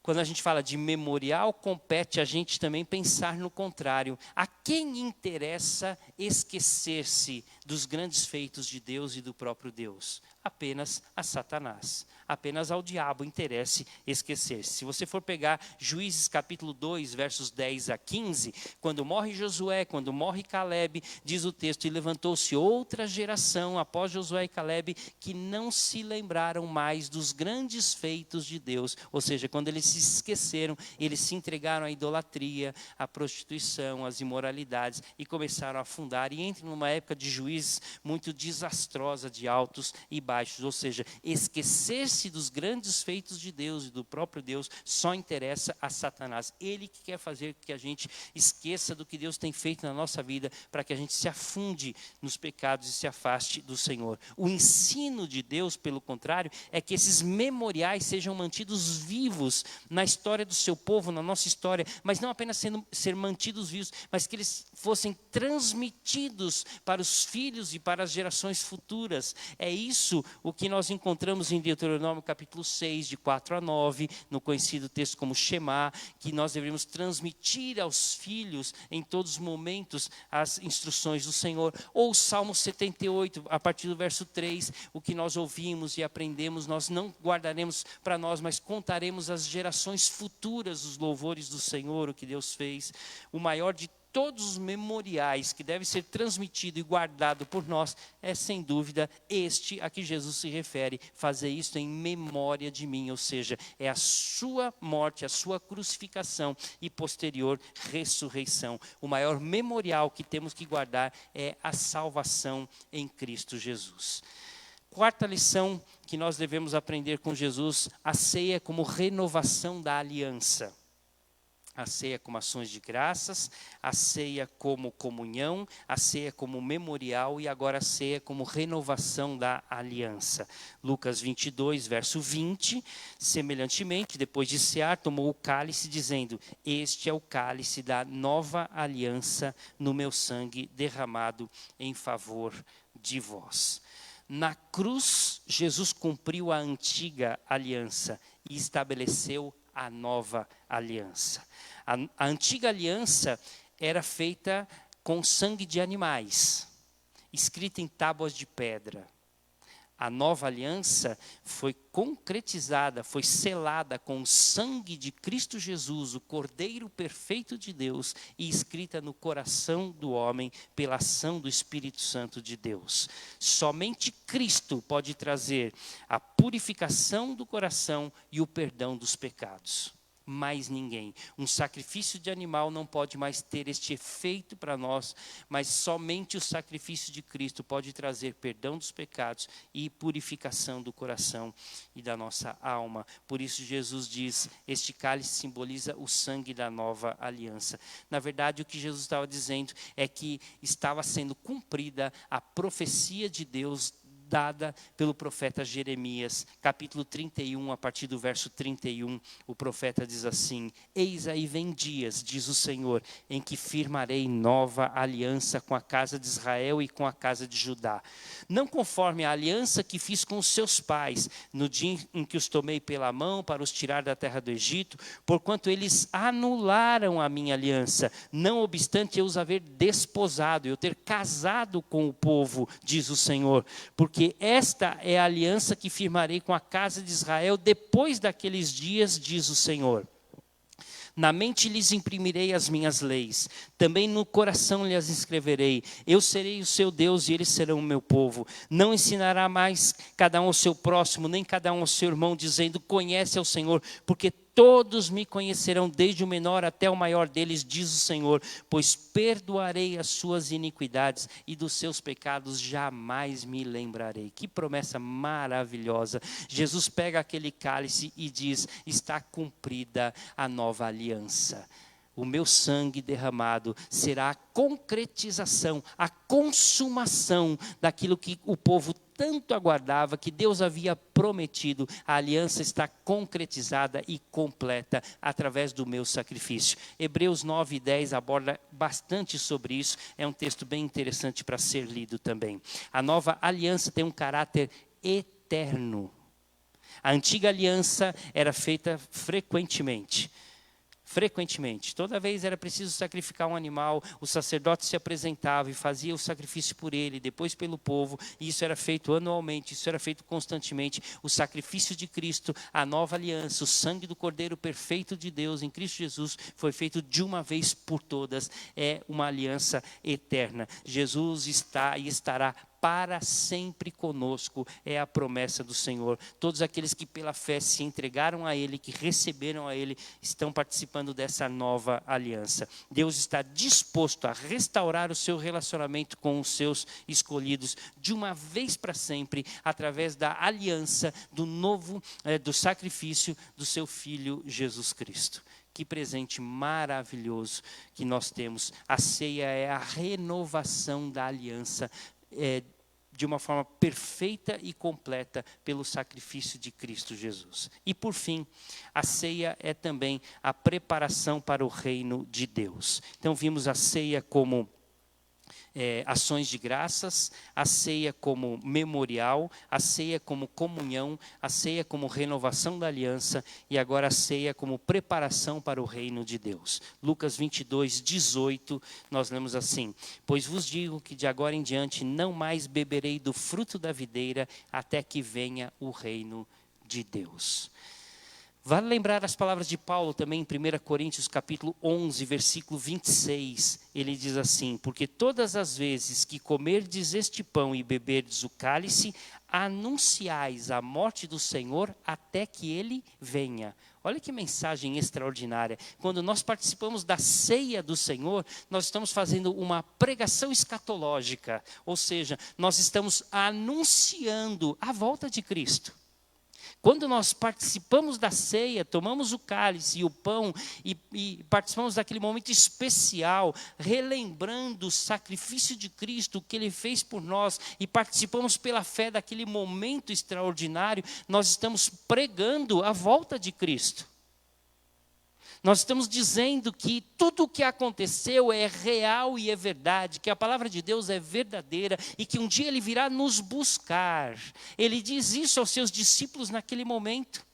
Quando a gente fala de memorial, compete a gente também pensar no contrário. A quem interessa esquecer-se dos grandes feitos de Deus e do próprio Deus? Apenas a Satanás. Apenas ao diabo interessa esquecer-se. Se você for pegar Juízes capítulo 2, versos 10 a 15, quando morre Josué, quando morre Calebe, diz o texto: e levantou-se outra geração após Josué e Calebe, que não se lembraram mais dos grandes feitos de Deus. Ou seja, quando eles se esqueceram, eles se entregaram à idolatria, à prostituição, às imoralidades, e começaram a afundar, e entram numa época de juízes muito desastrosa, de altos e baixos, ou seja, esquecer-se dos grandes feitos de Deus e do próprio Deus só interessa a Satanás. Ele que quer fazer que a gente esqueça do que Deus tem feito na nossa vida, para que a gente se afunde nos pecados e se afaste do Senhor. O ensino de Deus, pelo contrário, é que esses memoriais sejam mantidos vivos na história do seu povo, na nossa história, mas não apenas ser mantidos vivos, mas que eles fossem transmitidos para os filhos e para as gerações futuras. É isso o que nós encontramos em Deuteronômio capítulo 6, de 4 a 9, no conhecido texto como Shema, que nós devemos transmitir aos filhos em todos os momentos as instruções do Senhor. Ou o Salmo 78, a partir do verso 3, o que nós ouvimos e aprendemos, nós não guardaremos para nós, mas contaremos às gerações futuras os louvores do Senhor, o que Deus fez. O maior de todos os memoriais que deve ser transmitido e guardado por nós é, sem dúvida, este a que Jesus se refere: fazer isto em memória de mim, ou seja, é a sua morte, a sua crucificação e posterior ressurreição. O maior memorial que temos que guardar é a salvação em Cristo Jesus. Quarta lição que nós devemos aprender com Jesus: a ceia como renovação da aliança. A ceia como ações de graças, a ceia como comunhão, a ceia como memorial e agora a ceia como renovação da aliança. Lucas 22, verso 20, semelhantemente, depois de cear, tomou o cálice, dizendo: este é o cálice da nova aliança no meu sangue derramado em favor de vós. Na cruz, Jesus cumpriu a antiga aliança e estabeleceu a nova aliança. A antiga aliança era feita com sangue de animais, escrita em tábuas de pedra. A nova aliança foi concretizada, foi selada com o sangue de Cristo Jesus, o Cordeiro perfeito de Deus, e escrita no coração do homem pela ação do Espírito Santo de Deus. Somente Cristo pode trazer a purificação do coração e o perdão dos pecados. Mais ninguém. Um sacrifício de animal não pode mais ter este efeito para nós, mas somente o sacrifício de Cristo pode trazer perdão dos pecados e purificação do coração e da nossa alma. Por isso Jesus diz: este cálice simboliza o sangue da nova aliança. Na verdade, o que Jesus estava dizendo é que estava sendo cumprida a profecia de Deus dada pelo profeta Jeremias, capítulo 31, a partir do verso 31, o profeta diz assim: eis aí vem dias, diz o Senhor, em que firmarei nova aliança com a casa de Israel e com a casa de Judá. Não conforme a aliança que fiz com os seus pais, no dia em que os tomei pela mão para os tirar da terra do Egito, porquanto eles anularam a minha aliança, não obstante eu os haver desposado, eu ter casado com o povo, diz o Senhor, porque esta é a aliança que firmarei com a casa de Israel depois daqueles dias, diz o Senhor. Na mente lhes imprimirei as minhas leis, também no coração lhes escreverei. Eu serei o seu Deus e eles serão o meu povo. Não ensinará mais cada um ao seu próximo, nem cada um ao seu irmão, dizendo: conhece ao Senhor, porque todos me conhecerão, desde o menor até o maior deles, diz o Senhor, pois perdoarei as suas iniquidades e dos seus pecados jamais me lembrarei. Que promessa maravilhosa. Jesus pega aquele cálice e diz: está cumprida a nova aliança. O meu sangue derramado será a concretização, a consumação daquilo que o povo tanto aguardava, que Deus havia prometido. A aliança está concretizada e completa através do meu sacrifício. Hebreus 9 e 10 aborda bastante sobre isso. É um texto bem interessante para ser lido também. A nova aliança tem um caráter eterno. A antiga aliança era feita frequentemente. Toda vez era preciso sacrificar um animal, o sacerdote se apresentava e fazia o sacrifício por ele, depois pelo povo, e isso era feito anualmente, isso era feito constantemente. O sacrifício de Cristo, a nova aliança, o sangue do Cordeiro perfeito de Deus em Cristo Jesus, foi feito de uma vez por todas, é uma aliança eterna. Jesus está e estará para sempre conosco, é a promessa do Senhor. Todos aqueles que pela fé se entregaram a Ele, que receberam a Ele, estão participando dessa nova aliança. Deus está disposto a restaurar o seu relacionamento com os seus escolhidos de uma vez para sempre, através da aliança do sacrifício do seu Filho Jesus Cristo. Que presente maravilhoso que nós temos. A ceia é a renovação da aliança, de uma forma perfeita e completa pelo sacrifício de Cristo Jesus. E por fim, a ceia é também a preparação para o reino de Deus. Então vimos a ceia como ações de graças, a ceia como memorial, a ceia como comunhão, a ceia como renovação da aliança e agora a ceia como preparação para o reino de Deus. Lucas 22, 18, nós lemos assim: pois vos digo que de agora em diante não mais beberei do fruto da videira até que venha o reino de Deus. Vale lembrar as palavras de Paulo também em 1 Coríntios capítulo 11, versículo 26. Ele diz assim: porque todas as vezes que comerdes este pão e beberdes o cálice, anunciais a morte do Senhor até que Ele venha. Olha que mensagem extraordinária. Quando nós participamos da ceia do Senhor, nós estamos fazendo uma pregação escatológica. Ou seja, nós estamos anunciando a volta de Cristo. Quando nós participamos da ceia, tomamos o cálice e o pão e participamos daquele momento especial, relembrando o sacrifício de Cristo, o que Ele fez por nós, e participamos pela fé daquele momento extraordinário, nós estamos pregando a volta de Cristo. Nós estamos dizendo que tudo o que aconteceu é real e é verdade, que a palavra de Deus é verdadeira e que um dia Ele virá nos buscar. Ele diz isso aos seus discípulos naquele momento.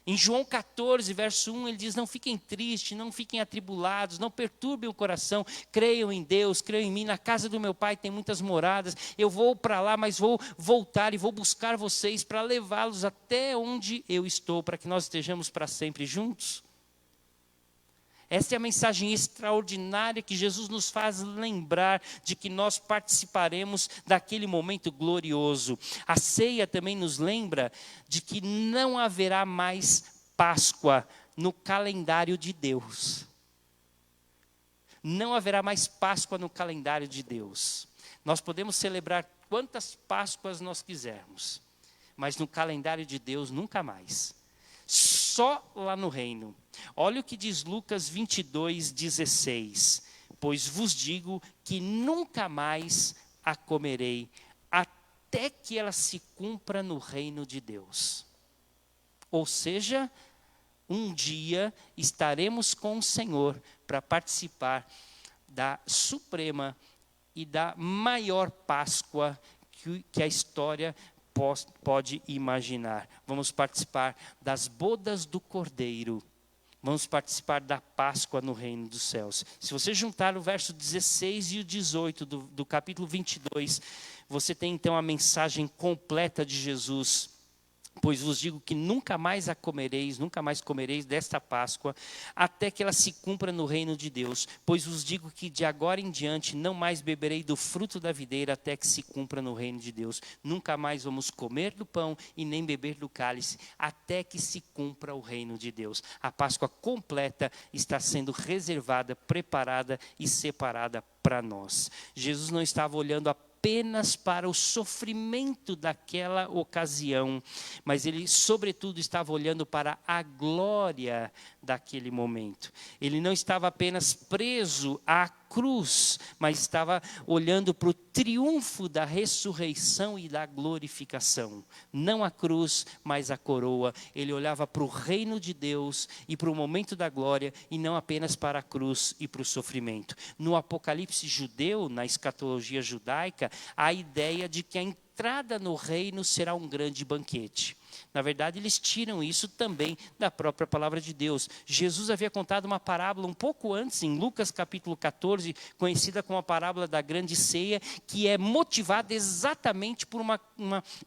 Em João 14, verso 1, ele diz: não fiquem tristes, não fiquem atribulados, não perturbem o coração, creiam em Deus, creiam em mim, na casa do meu Pai tem muitas moradas, eu vou para lá, mas vou voltar e vou buscar vocês para levá-los até onde eu estou, para que nós estejamos para sempre juntos. Essa é a mensagem extraordinária que Jesus nos faz lembrar de que nós participaremos daquele momento glorioso. A ceia também nos lembra de que não haverá mais Páscoa no calendário de Deus. Não haverá mais Páscoa no calendário de Deus. Nós podemos celebrar quantas Páscoas nós quisermos, mas no calendário de Deus nunca mais. Só lá no reino. Olha o que diz Lucas 22, 16. Pois vos digo que nunca mais a comerei, até que ela se cumpra no reino de Deus. Ou seja, um dia estaremos com o Senhor para participar da suprema e da maior Páscoa que a história pode imaginar. Vamos participar das bodas do Cordeiro. Vamos participar da Páscoa no reino dos céus. Se você juntar o verso 16 e o 18 do capítulo 22, você tem então a mensagem completa de Jesus. Pois vos digo que nunca mais a comereis, nunca mais comereis desta Páscoa, até que ela se cumpra no reino de Deus. Pois vos digo que de agora em diante não mais beberei do fruto da videira, até que se cumpra no reino de Deus. Nunca mais vamos comer do pão e nem beber do cálice, até que se cumpra o reino de Deus. A Páscoa completa está sendo reservada, preparada e separada para nós. Jesus não estava olhando apenas para o sofrimento daquela ocasião, mas ele, sobretudo, estava olhando para a glória daquele momento. Ele não estava apenas preso à cruz, mas estava olhando para o triunfo da ressurreição e da glorificação. Não a cruz, mas a coroa. Ele olhava para o reino de Deus e para o momento da glória, e não apenas para a cruz e para o sofrimento. No Apocalipse judeu, na escatologia judaica, há a ideia de que a entrada no reino será um grande banquete. Na verdade, eles tiram isso também da própria palavra de Deus. Jesus havia contado uma parábola um pouco antes, em Lucas capítulo 14, conhecida como a parábola da grande ceia, que é motivada exatamente por uma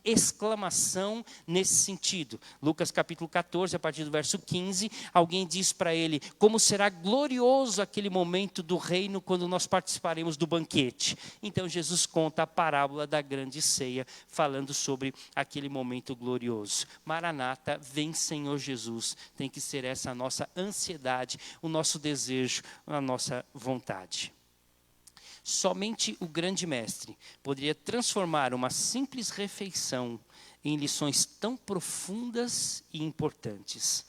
exclamação nesse sentido. Lucas capítulo 14, a partir do verso 15, alguém diz para ele: como será glorioso aquele momento do reino quando nós participaremos do banquete. Então Jesus conta a parábola da grande ceia, falando sobre aquele momento glorioso. Maranata, vem Senhor Jesus, tem que ser essa a nossa ansiedade, o nosso desejo, a nossa vontade. Somente o grande mestre poderia transformar uma simples refeição em lições tão profundas e importantes.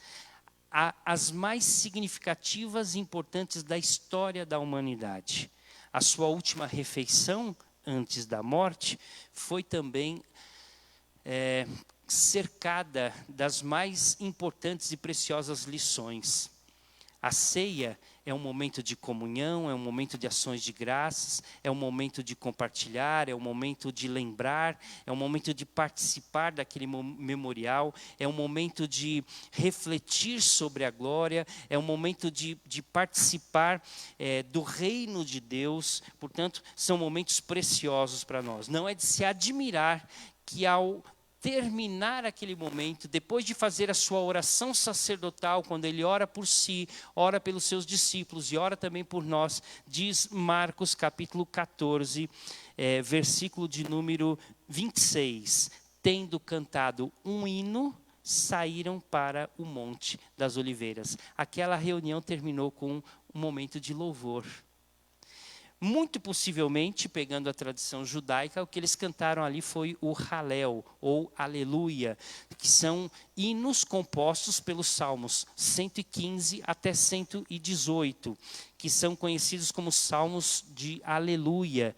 As mais significativas e importantes da história da humanidade. A sua última refeição, antes da morte, foi também cercada das mais importantes e preciosas lições. A ceia é um momento de comunhão, é um momento de ações de graças, é um momento de compartilhar, é um momento de lembrar, é um momento de participar daquele memorial, é um momento de refletir sobre a glória, é um momento de participar do reino de Deus. Portanto, são momentos preciosos para nós. Não é de se admirar que ao terminar aquele momento, depois de fazer a sua oração sacerdotal, quando ele ora por si, ora pelos seus discípulos e ora também por nós, diz Marcos capítulo 14, versículo de número 26, tendo cantado um hino, saíram para o Monte das Oliveiras. Aquela reunião terminou com um momento de louvor. Muito possivelmente, pegando a tradição judaica, o que eles cantaram ali foi o Halel, ou Aleluia, que são hinos compostos pelos salmos 115 até 118, que são conhecidos como salmos de Aleluia,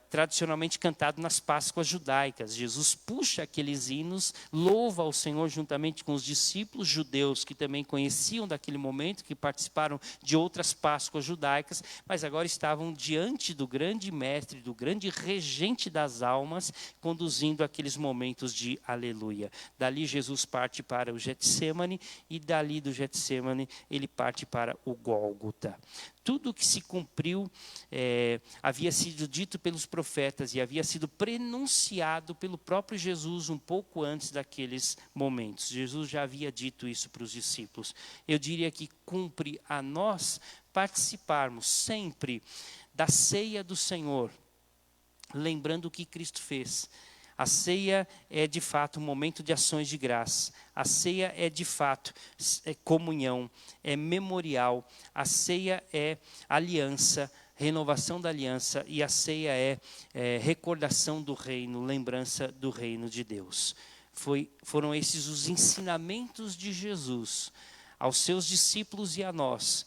tradicionalmente cantado nas Páscoas judaicas. Jesus puxa aqueles hinos, louva ao Senhor juntamente com os discípulos judeus que também conheciam daquele momento, que participaram de outras Páscoas judaicas, mas agora estavam diante do grande mestre, do grande regente das almas, conduzindo aqueles momentos de Aleluia. Dali Jesus parte para o Getsêmani e dali do Getsêmani ele parte para o Gólgota. Tudo o que se cumpriu havia sido dito pelos profetas e havia sido prenunciado pelo próprio Jesus um pouco antes daqueles momentos. Jesus já havia dito isso para os discípulos. Eu diria que cumpre a nós participarmos sempre da ceia do Senhor, lembrando o que Cristo fez. A ceia é de fato um momento de ações de graça. A ceia é de fato comunhão, é memorial. A ceia é aliança, renovação da aliança. E a ceia é recordação do reino, lembrança do reino de Deus. Foram esses os ensinamentos de Jesus aos seus discípulos e a nós,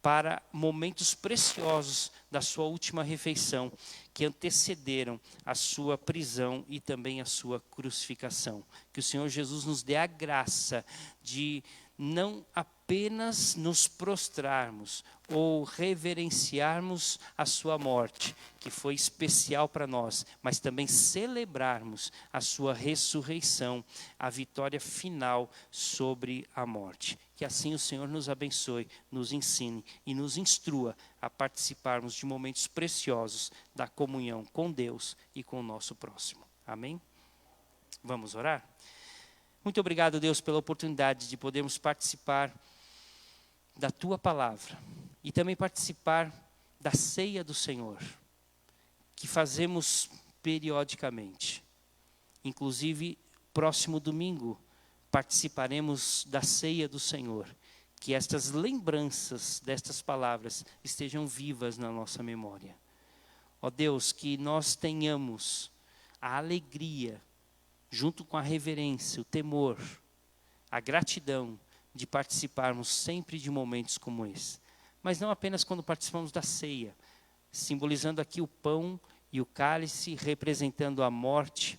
para momentos preciosos da sua última refeição, que antecederam a sua prisão e também a sua crucificação. Que o Senhor Jesus nos dê a graça de não apenas nos prostrarmos ou reverenciarmos a sua morte, que foi especial para nós, mas também celebrarmos a sua ressurreição, a vitória final sobre a morte. Que assim o Senhor nos abençoe, nos ensine e nos instrua a participarmos de momentos preciosos da comunhão com Deus e com o nosso próximo. Amém? Vamos orar? Muito obrigado, Deus, pela oportunidade de podermos participar da Tua Palavra e também participar da ceia do Senhor, que fazemos periodicamente. Inclusive, próximo domingo, participaremos da ceia do Senhor. Que estas lembranças destas palavras estejam vivas na nossa memória. Ó Deus, que nós tenhamos a alegria, junto com a reverência, o temor, a gratidão de participarmos sempre de momentos como esse. Mas não apenas quando participamos da ceia, simbolizando aqui o pão e o cálice, representando a morte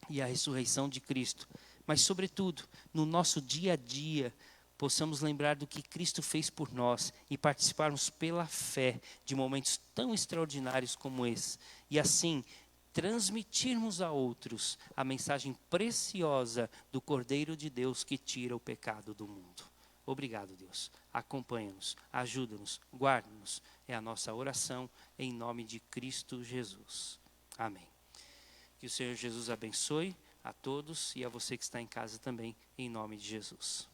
e a ressurreição de Cristo. Mas, sobretudo, no nosso dia a dia, possamos lembrar do que Cristo fez por nós e participarmos pela fé de momentos tão extraordinários como esse. E assim, transmitirmos a outros a mensagem preciosa do Cordeiro de Deus que tira o pecado do mundo. Obrigado, Deus. Acompanha-nos, ajuda-nos, guarda-nos. É a nossa oração em nome de Cristo Jesus. Amém. Que o Senhor Jesus abençoe a todos e a você que está em casa também, em nome de Jesus.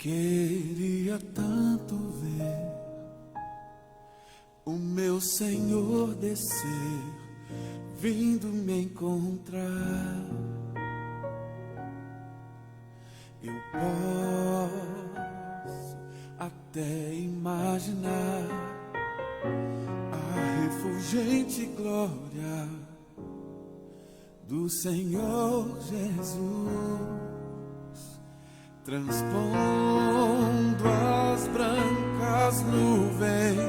Queria tanto ver o meu Senhor descer, vindo me encontrar. Eu posso até imaginar a refulgente glória do Senhor Jesus, transpondo as brancas nuvens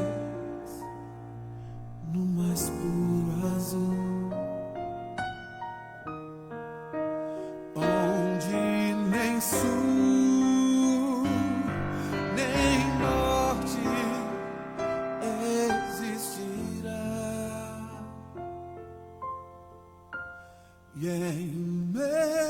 no mais puro azul, onde nem sul nem norte existirá. E em meio